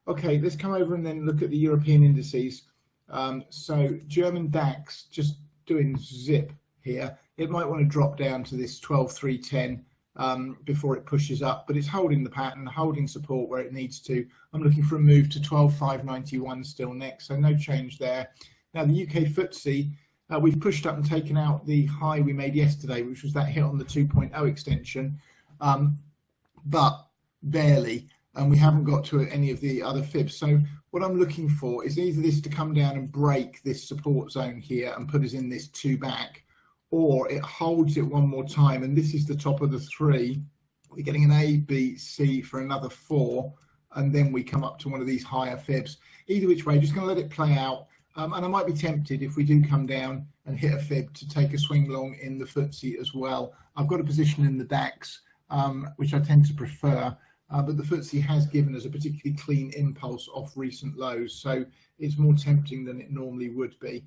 Okay, let's come over and then look at the European indices. So German DAX just doing zip here. It might want to drop down to this 12,310 before it pushes up, but it's holding the pattern, holding support where it needs to. I'm looking for a move to 12,591 still next, so no change there. Now the UK FTSE, we've pushed up and taken out the high we made yesterday, which was that hit on the 2.0 extension, but barely. And we haven't got to any of the other fibs. So what I'm looking for is either this to come down and break this support zone here and put us in this 2 back, or it holds it one more time, and this is the top of the 3. We're getting an A, B, C for another 4, and then we come up to one of these higher fibs. Either which way, just going to let it play out. And I might be tempted, if we do come down and hit a fib, to take a swing long in the FTSE as well. I've got a position in the DAX, which I tend to prefer. But the FTSE has given us a particularly clean impulse off recent lows, so it's more tempting than it normally would be.